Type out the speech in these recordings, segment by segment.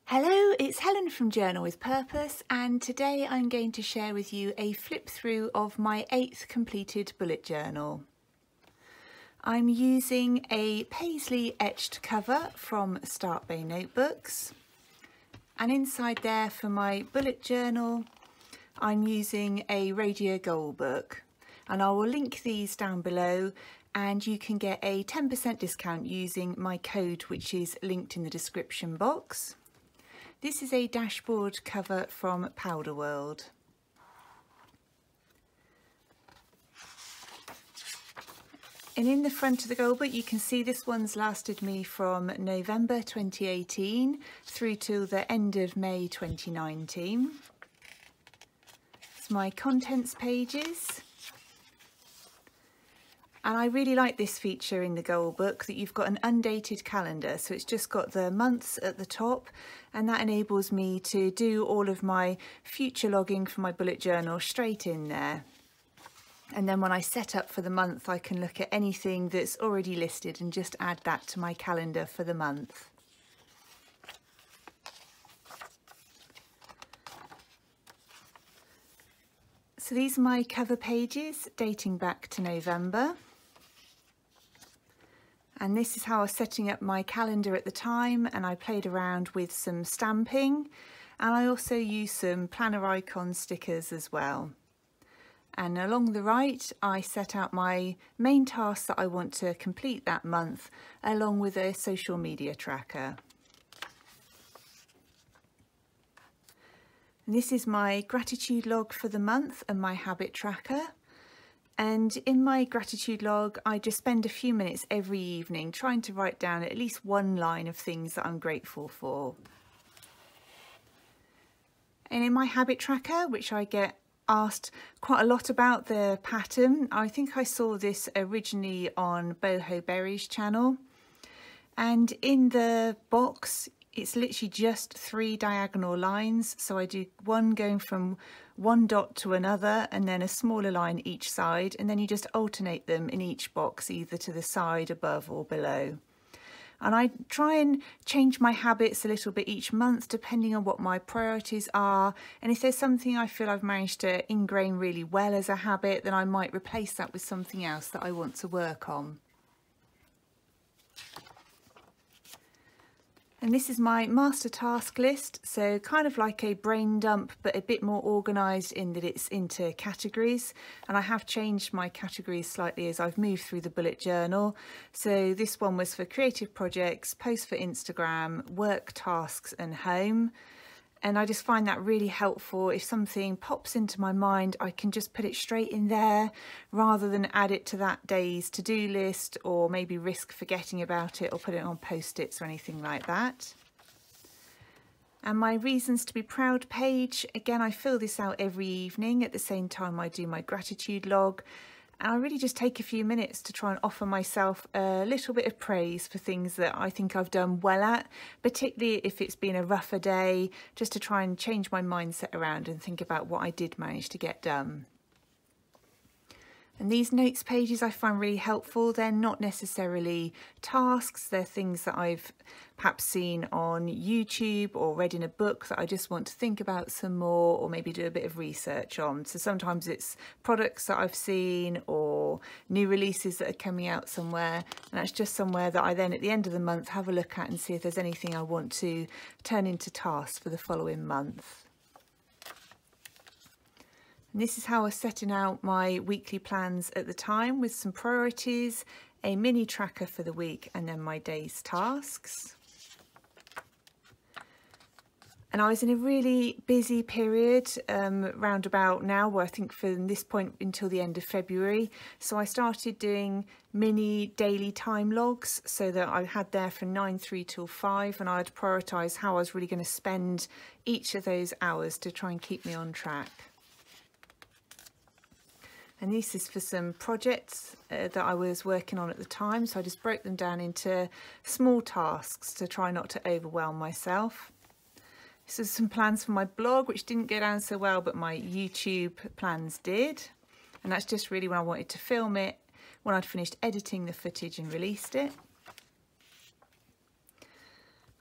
Hello, it's Helen from Journal with Purpose, and today I'm going to share with you a flip through of my 8th completed bullet journal. I'm using a paisley etched cover from Start Bay Notebooks, and inside there for my bullet journal I'm using a Radio Gold book, and I will link these down below and you can get a 10% discount using my code, which is linked in the description box. This is a dashboard cover from Powder World. And in the front of the gold book you can see this one's lasted me from November 2018 through till the end of May 2019. It's my contents pages. And I really like this feature in the gold book, that you've got an undated calendar, so it's just got the months at the top, and that enables me to do all of my future logging for my bullet journal straight in there. And then when I set up for the month I can look at anything that's already listed and just add that to my calendar for the month. So these are my cover pages dating back to November. And this is how I was setting up my calendar at the time, and I played around with some stamping, and I also used some planner icon stickers as well. And along the right I set out my main tasks that I want to complete that month, along with a social media tracker. And this is my gratitude log for the month and my habit tracker. And in my gratitude log, I just spend a few minutes every evening trying to write down at least one line of things that I'm grateful for. And in my habit tracker, which I get asked quite a lot about the pattern, I think I saw this originally on Boho Berry's channel. And in the box, it's literally just 3 diagonal lines. So I do one going from one dot to another, and then a smaller line each side, and then you just alternate them in each box, either to the side, above or below. And I try and change my habits a little bit each month depending on what my priorities are, and if there's something I feel I've managed to ingrain really well as a habit, then I might replace that with something else that I want to work on. And this is my master task list, so kind of like a brain dump, but a bit more organised in that it's into categories. And I have changed my categories slightly as I've moved through the bullet journal. So this one was for creative projects, posts for Instagram, work, tasks and home. And I just find that really helpful. If something pops into my mind, I can just put it straight in there rather than add it to that day's to-do list, or maybe risk forgetting about it or put it on post-its or anything like that. And my reasons to be proud page, again, I fill this out every evening at the same time I do my gratitude log. And I really just take a few minutes to try and offer myself a little bit of praise for things that I think I've done well at, particularly if it's been a rougher day, just to try and change my mindset around and think about what I did manage to get done. And these notes pages I find really helpful. They're not necessarily tasks, they're things that I've perhaps seen on YouTube or read in a book that I just want to think about some more, or maybe do a bit of research on. So sometimes it's products that I've seen or new releases that are coming out somewhere, and that's just somewhere that I then at the end of the month have a look at and see if there's anything I want to turn into tasks for the following month. And this is how I was setting out my weekly plans at the time, with some priorities, a mini tracker for the week, and then my day's tasks. And I was in a really busy period round about now, where I think from this point until the end of February. So I started doing mini daily time logs, so that I had there from 9:03 till 5, and I'd prioritise how I was really going to spend each of those hours to try and keep me on track. And this is for some projects that I was working on at the time, so I just broke them down into small tasks to try not to overwhelm myself. This is some plans for my blog, which didn't go down so well, but my YouTube plans did. And that's just really when I wanted to film it, when I'd finished editing the footage and released it.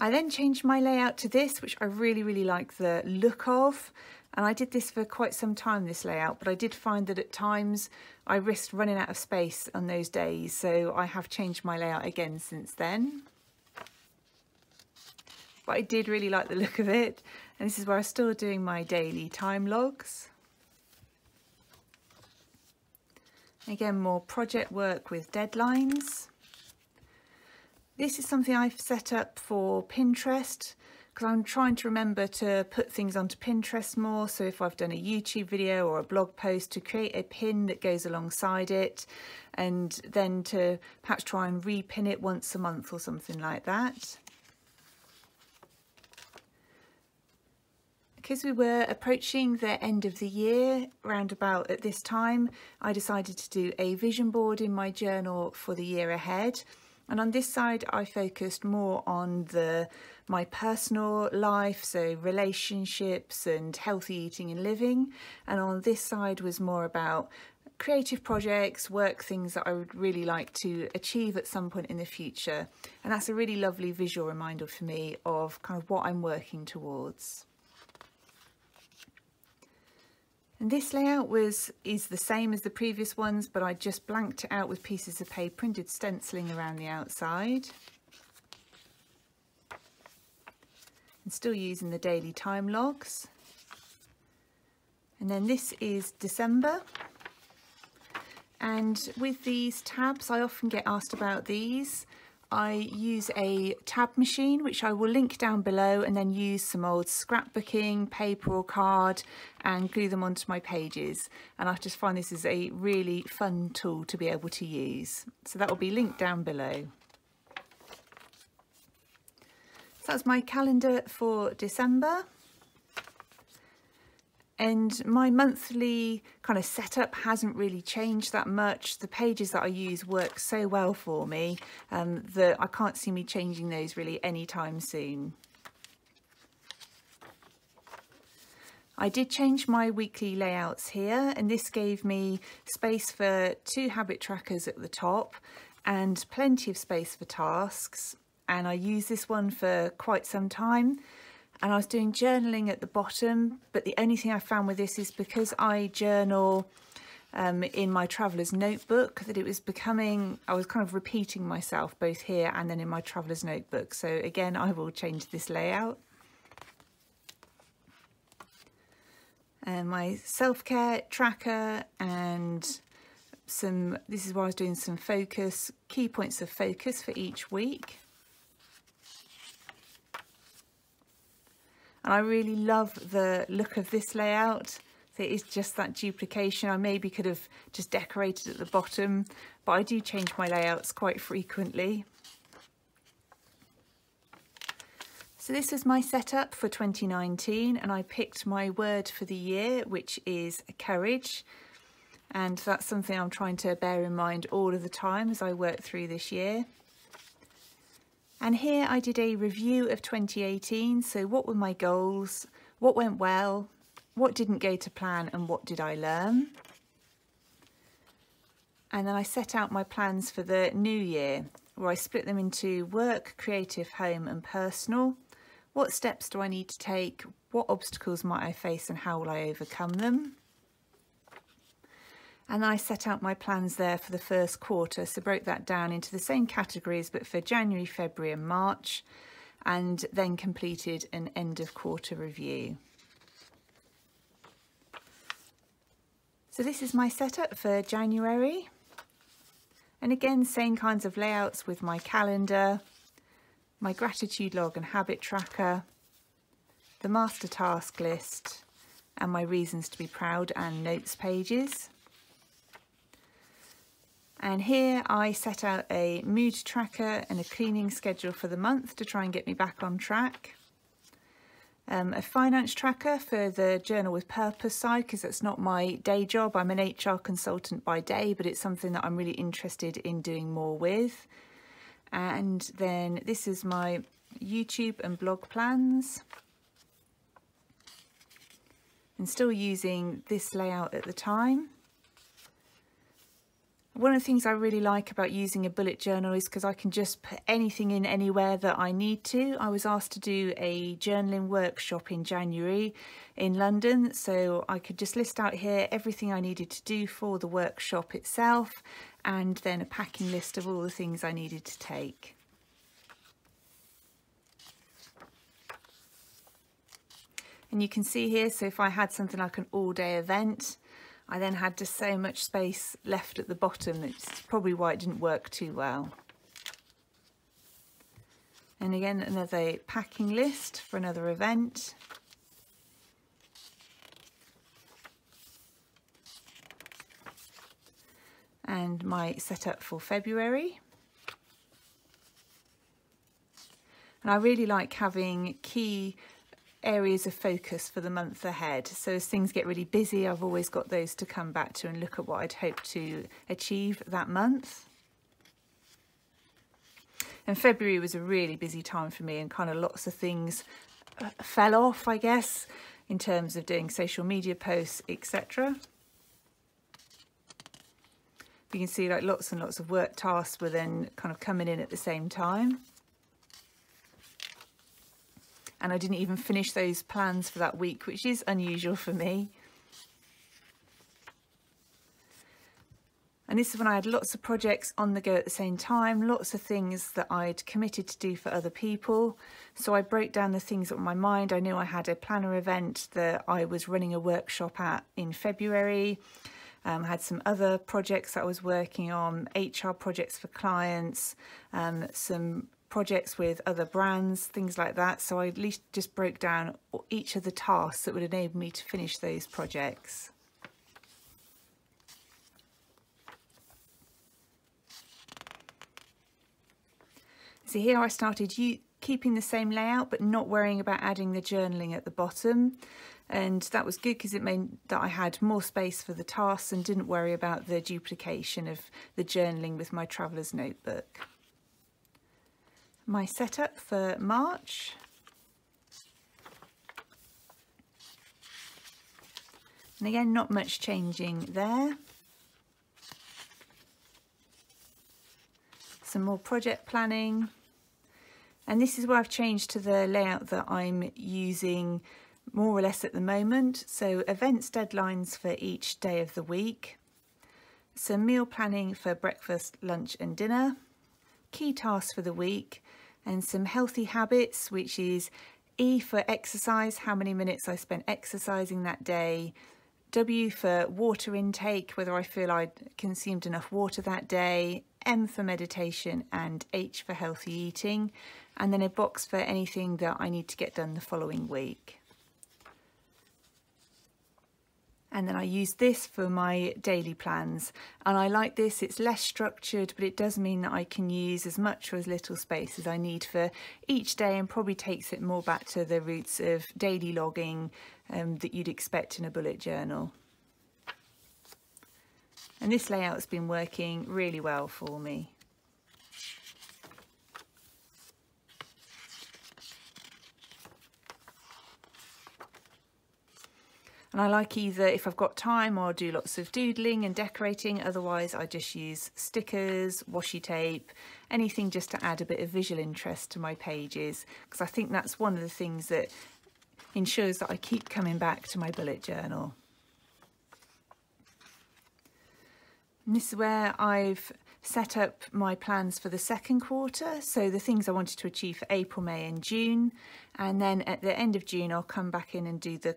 I then changed my layout to this, which I really like the look of. And I did this for quite some time, this layout, but I did find that at times I risked running out of space on those days. So I have changed my layout again since then. But I did really like the look of it. And this is where I'm still doing my daily time logs. Again, more project work with deadlines. This is something I've set up for Pinterest because I'm trying to remember to put things onto Pinterest more. So if I've done a YouTube video or a blog post, to create a pin that goes alongside it, and then to perhaps try and repin it once a month or something like that. Because we were approaching the end of the year, round about at this time, I decided to do a vision board in my journal for the year ahead. And on this side, I focused more on my personal life, so relationships and healthy eating and living. And on this side was more about creative projects, work, things that I would really like to achieve at some point in the future. And that's a really lovely visual reminder for me of kind of what I'm working towards. And this layout is the same as the previous ones, but I just blanked it out with pieces of paper and did stenciling around the outside. And still using the daily time logs. And then this is December. And with these tabs, I often get asked about these. I use a tab machine, which I will link down below, and then use some old scrapbooking paper or card and glue them onto my pages. And I just find this is a really fun tool to be able to use. So that will be linked down below. So that's my calendar for December. And my monthly kind of setup hasn't really changed that much. The pages that I use work so well for me that I can't see me changing those really anytime soon. I did change my weekly layouts here, and this gave me space for 2 habit trackers at the top and plenty of space for tasks. And I used this one for quite some time. And I was doing journaling at the bottom, but the only thing I found with this is because I journal in my traveller's notebook, that it was becoming, I was kind of repeating myself both here and then in my traveller's notebook. So again, I will change this layout. And my self-care tracker, and this is where I was doing some focus, key points of focus for each week. And I really love the look of this layout. So it is just that duplication. I maybe could have just decorated at the bottom, but I do change my layouts quite frequently. So this was my setup for 2019, and I picked my word for the year, which is courage. And that's something I'm trying to bear in mind all of the time as I work through this year. And here I did a review of 2018. So what were my goals? What went well? What didn't go to plan? And what did I learn? And then I set out my plans for the new year, where I split them into work, creative, home and personal. What steps do I need to take? What obstacles might I face and how will I overcome them? And I set out my plans there for the first quarter, so broke that down into the same categories but for January, February and March, and then completed an end of quarter review. So this is my setup for January, and again same kinds of layouts with my calendar, my gratitude log and habit tracker, the master task list and my reasons to be proud and notes pages. And here I set out a mood tracker and a cleaning schedule for the month to try and get me back on track. A finance tracker for the journal with purpose side, because that's not my day job. I'm an HR consultant by day, but it's something that I'm really interested in doing more with. And then this is my YouTube and blog plans. And still using this layout at the time. One of the things I really like about using a bullet journal is because I can just put anything in anywhere that I need to. I was asked to do a journaling workshop in January in London, so I could just list out here everything I needed to do for the workshop itself, and then a packing list of all the things I needed to take. And you can see here, so if I had something like an all-day event, I then had just so much space left at the bottom. That's probably why it didn't work too well. And again, another packing list for another event. And my setup for February. And I really like having key areas of focus for the month ahead, so as things get really busy, I've always got those to come back to and look at what I'd hope to achieve that month. And February was a really busy time for me, and kind of lots of things fell off, I guess, in terms of doing social media posts, etc. You can see like lots and lots of work tasks were then kind of coming in at the same time. And I didn't even finish those plans for that week, which is unusual for me. And this is when I had lots of projects on the go at the same time, lots of things that I'd committed to do for other people. So I broke down the things that were on my mind. I knew I had a planner event that I was running a workshop at in February. Had some other projects that I was working on, HR projects for clients, some projects with other brands, things like that. So I at least just broke down each of the tasks that would enable me to finish those projects. So here I started keeping the same layout, but not worrying about adding the journaling at the bottom. And that was good because it meant that I had more space for the tasks and didn't worry about the duplication of the journaling with my traveller's notebook. My setup for March. And again, not much changing there. Some more project planning. And this is where I've changed to the layout that I'm using more or less at the moment. So events deadlines for each day of the week. Some meal planning for breakfast, lunch and dinner. Key tasks for the week, and some healthy habits, which is E for exercise, how many minutes I spent exercising that day. W for water intake, whether I feel I consumed enough water that day. M for meditation, and H for healthy eating. And then a box for anything that I need to get done the following week. And then I use this for my daily plans, and I like this. It's less structured, but it does mean that I can use as much or as little space as I need for each day, and probably takes it more back to the roots of daily logging that you'd expect in a bullet journal. And this layout's been working really well for me. And I like either, if I've got time, I'll do lots of doodling and decorating. Otherwise, I just use stickers, washi tape, anything just to add a bit of visual interest to my pages. Because I think that's one of the things that ensures that I keep coming back to my bullet journal. And this is where I've set up my plans for the second quarter, so the things I wanted to achieve for April, May and June, and then at the end of June I'll come back in and do the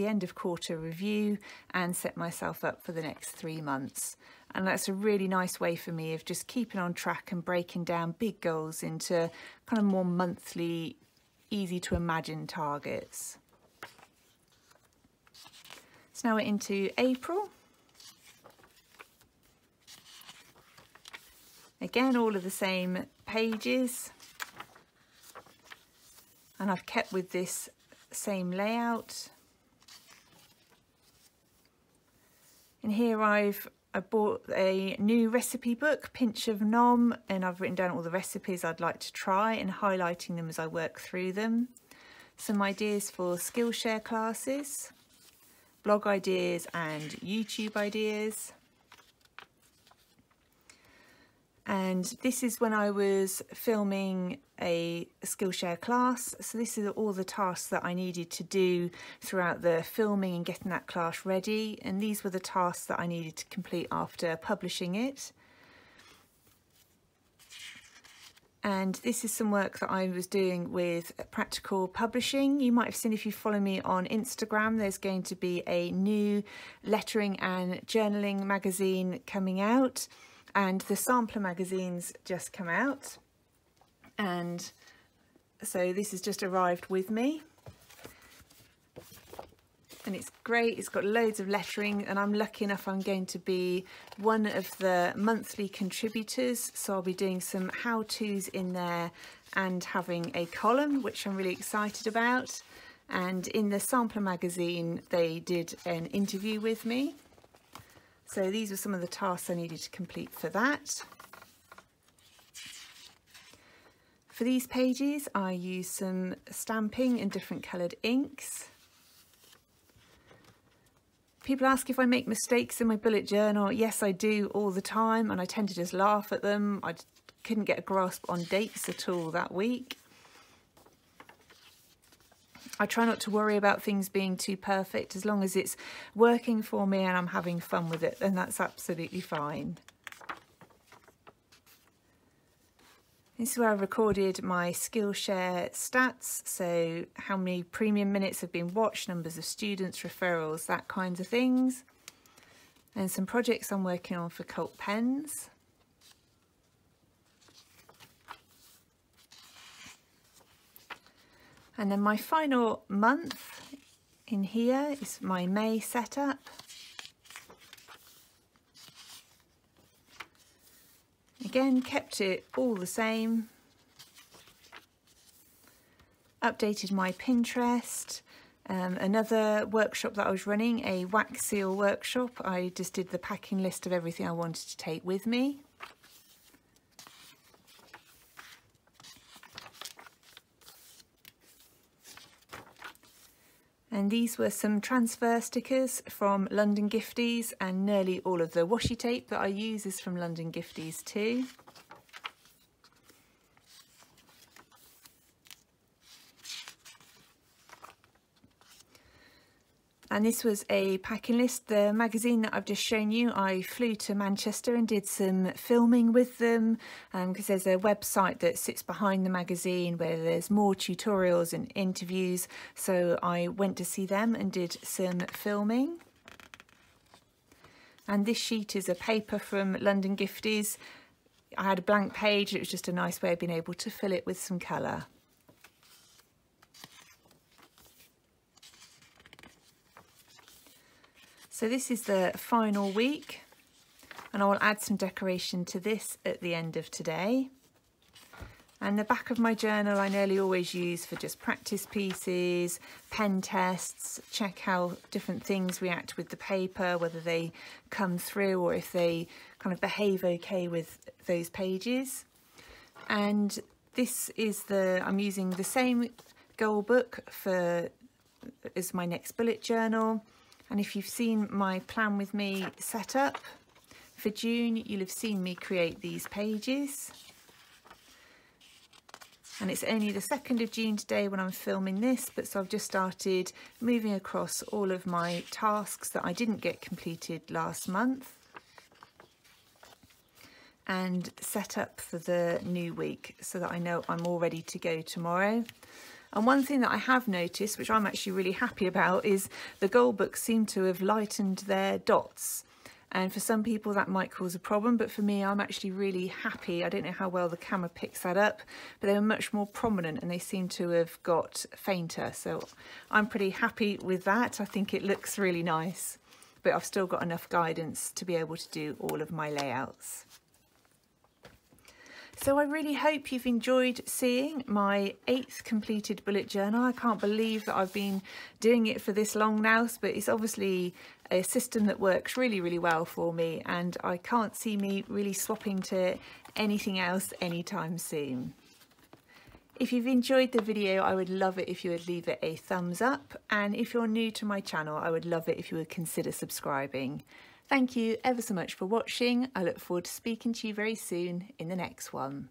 end of quarter review and set myself up for the next 3 months. And that's a really nice way for me of just keeping on track and breaking down big goals into kind of more monthly, easy to imagine targets. So now we're into April. Again, all of the same pages, and I've kept with this same layout. And here I bought a new recipe book, Pinch of Nom, and I've written down all the recipes I'd like to try and highlighting them as I work through them. Some ideas for Skillshare classes, blog ideas and YouTube ideas. And this is when I was filming a Skillshare class. So this is all the tasks that I needed to do throughout the filming and getting that class ready. And these were the tasks that I needed to complete after publishing it. And this is some work that I was doing with Practical Publishing. You might have seen, if you follow me on Instagram, there's going to be a new lettering and journaling magazine coming out. And the sampler magazines just come out, and so this has just arrived with me, and it's great. It's got loads of lettering, and I'm lucky enough I'm going to be one of the monthly contributors, so I'll be doing some how-tos in there and having a column, which I'm really excited about. And in the sampler magazine they did an interview with me. So these were some of the tasks I needed to complete for that. For these pages I used some stamping and different coloured inks. People ask if I make mistakes in my bullet journal. Yes, I do all the time, and I tend to just laugh at them. I couldn't get a grasp on dates at all that week. I try not to worry about things being too perfect. As long as it's working for me and I'm having fun with it, then that's absolutely fine. This is where I recorded my Skillshare stats, so how many premium minutes have been watched, numbers of students, referrals, that kinds of things. And some projects I'm working on for Cult Pens. And then my final month in here is my May setup. Again, kept it all the same. Updated my Pinterest. Another workshop that I was running, a wax seal workshop. I just did the packing list of everything I wanted to take with me. And these were some transfer stickers from London Gifties, and nearly all of the washi tape that I use is from London Gifties too. And this was a packing list. The magazine that I've just shown you, I flew to Manchester and did some filming with them, because there's a website that sits behind the magazine where there's more tutorials and interviews. So I went to see them and did some filming. And this sheet is a paper from London Gifties. I had a blank page. It was just a nice way of being able to fill it with some colour. So this is the final week, and I will add some decoration to this at the end of today. And the back of my journal I nearly always use for just practice pieces, pen tests, check how different things react with the paper, whether they come through or if they kind of behave okay with those pages. And this is I'm using the same goal book as my next bullet journal. And if you've seen my plan with me set up for June, you'll have seen me create these pages. And it's only the 2nd of June today when I'm filming this, but so I've just started moving across all of my tasks that I didn't get completed last month and set up for the new week so that I know I'm all ready to go tomorrow. And one thing that I have noticed, which I'm actually really happy about, is the goal books seem to have lightened their dots. And for some people that might cause a problem, but for me, I'm actually really happy. I don't know how well the camera picks that up, but they were much more prominent and they seem to have got fainter. So I'm pretty happy with that. I think it looks really nice, but I've still got enough guidance to be able to do all of my layouts. So I really hope you've enjoyed seeing my 8th completed bullet journal. I can't believe that I've been doing it for this long now, but it's obviously a system that works really, really well for me, and I can't see me really swapping to anything else anytime soon. If you've enjoyed the video, I would love it if you would leave it a thumbs up, and if you're new to my channel, I would love it if you would consider subscribing. Thank you ever so much for watching. I look forward to speaking to you very soon in the next one.